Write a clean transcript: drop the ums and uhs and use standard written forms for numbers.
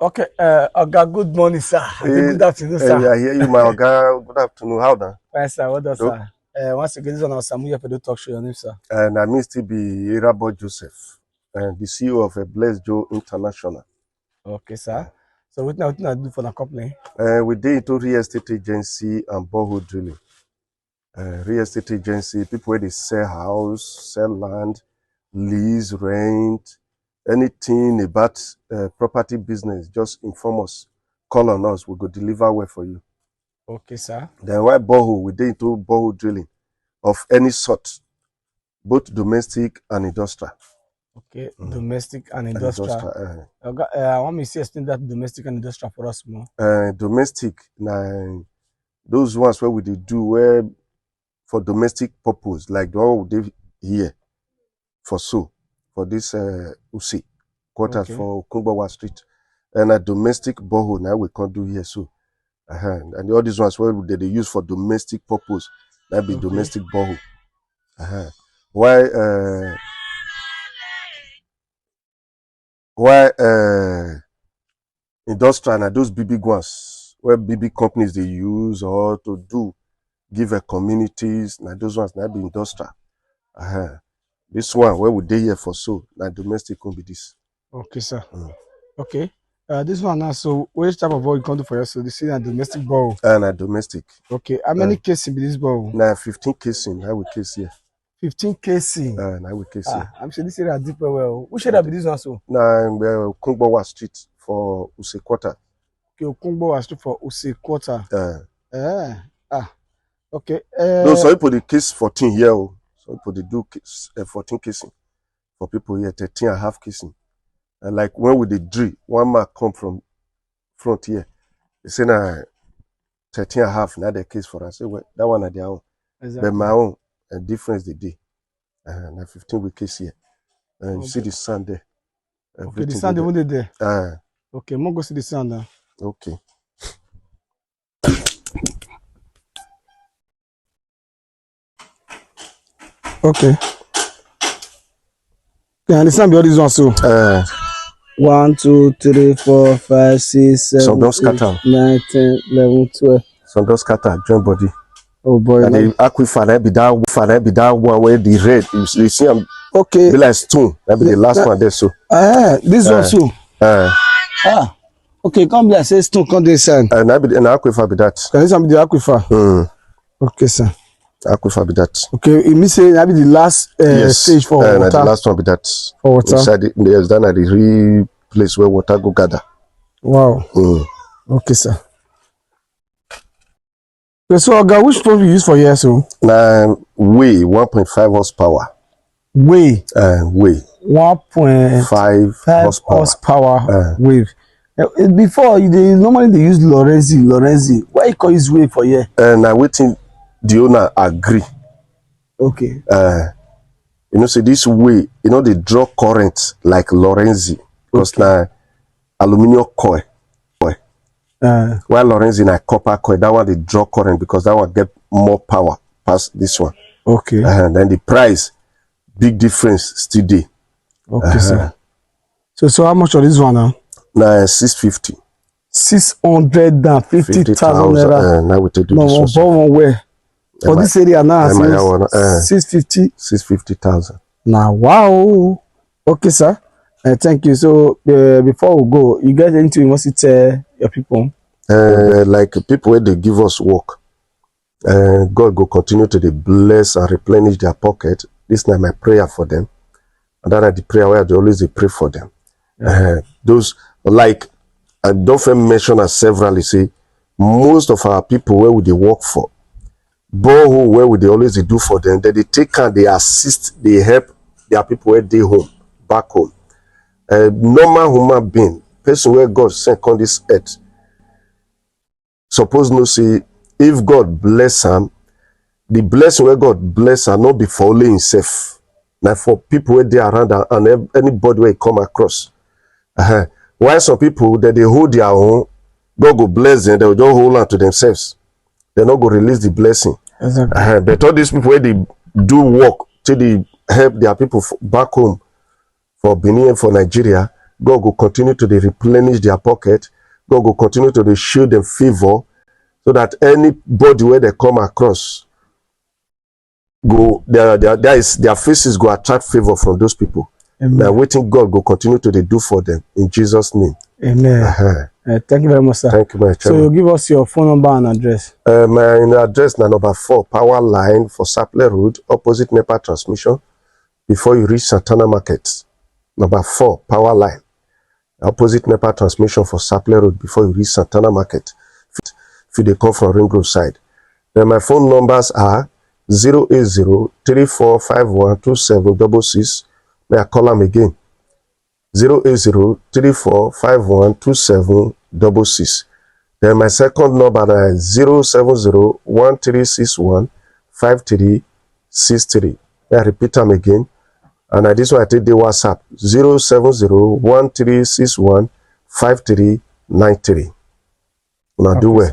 Okay, Oga, good morning, sir. Good afternoon, sir. I hear you, my Oga. Good afternoon. How now? Fine, sir. What does, sir? Once again, this is on our Samuel Pedo talk show. Your name, sir? And I mean still be Irabo Joseph, the CEO of a Blessed Joe International. Okay, sir. So what now I do for the company? We did into real estate agency and borehole drilling. Real estate agency, people where they sell house, sell land, lease, rent, anything about property business, just inform us. Call on us. We go deliver well for you. Okay, sir. Then why borehole? We did into borehole drilling of any sort, both domestic and industrial. Okay, domestic and industrial. I want me to explain that domestic and industrial for us more. Domestic, now those ones where we do where for domestic purpose, like the one we did here for this Usi quarters for Kungbawa Street, and a domestic borehole now we can't do here so. And all these ones where they use for domestic purpose, that be domestic borehole. Why industrial and those big ones where big companies they use or to do give a communities, now those ones now be industrial. This one where we here for now domestic can be this. Okay, sir. Okay. This one now, so which type of ball you can do for yourself? This is a domestic ball. And a domestic. Okay. How many cases be this ball? Now 15 casing, I will case here. 15 casing. I will case here. I'm sure this area deep well. Who should have be this one so? Now Kungbawa Street for Use Quarter. Okay, Kungbawa Street for Use Quarter. Okay. No, some people the case 14 here. Some people they do 14 casing. For people here 13.5 casing. And like when we did drill, one man come from front here. They say na 13.5, now the case for us. Say well, that one at their own. Exactly. But my own difference the day. And 15 we case here. And you see the sand there. Okay, the sand even there. Okay, I'm gonna go see the sand now. Okay. Okay. Yeah, and the sand be all these ones so. 1, 2, 3, 4, 5, 6, 7, 8, 9, 10, 11, 12. Some don't scatter, join body. Oh boy. And the aquifer be that one where the red you see them. Okay. Be like stone. That be the last one there so. This one so. Okay, come like say stone come this side. And I be an aquifer be that. Can this one be the aquifer? Okay, sir. Aquifer be that. Okay, it means say that be the last stage for water. The last one be that. For water. There's done at the real place where water go gather. Wow. Okay, sir. So, which pump you use for here, so? Way 1.5 horsepower. Way. Way. 1.5 horsepower. Wave. Before they normally use Lorenzi. Why you call this way for here? And I waiting the owner agree. Okay. You know, say this way, you know, they draw current like Lorenzi because now aluminum coil. While Lorenzi in a copper coil, that one they draw current because that one get more power past this one. Okay. And then the price, big difference still there. Okay, sir. So how much of this one now? Now 650. 650,000 naira. Now we take do this one. For this area now, 650. 650,000. Now, wow. Okay, sir. Thank you. So before we go, you guys anything you want to tell your people? Like people where they give us work. God go continue to bless and replenish their pocket. This is my prayer for them. And that is the prayer where they always pray for them. Those like I don't mention as severally say most of our people where would they work for borehole where would they always do for them that they take and they assist, they help their people where they home back home. Normal human being, person where God sent on this earth, suppose no say if God bless him, the blessing where God bless her not be for only himself. Now for people where they are around and anybody where come across. Why some people that they hold their own, God go bless them, they will just hold on to themselves. They not go release the blessing. Exactly. But all these people where they do work till they help their people back home for Benin and for Nigeria, God will continue to replenish their pocket. God will continue to shield them favor, so that anybody where they come across, their faces go attract favor from those people. They're waiting God will continue to do for them in Jesus' name. Amen. Thank you very much, sir. Thank you, my chairman. So you give us your phone number and address. My address na number 4 Power Line for Sapler Road, opposite NEPA Transmission, before you reach Santana Market. Number 4 Power Line, opposite NEPA Transmission for Sapler Road, before you reach Santana Market. If they come from Ring Road side. Then my phone numbers are 080-3451-2766. May I call them again? 080-3451-2766. Then my second number is 070-1361-5363. I repeat them again. And this one I take the WhatsApp 070-1361-5393. Now do well.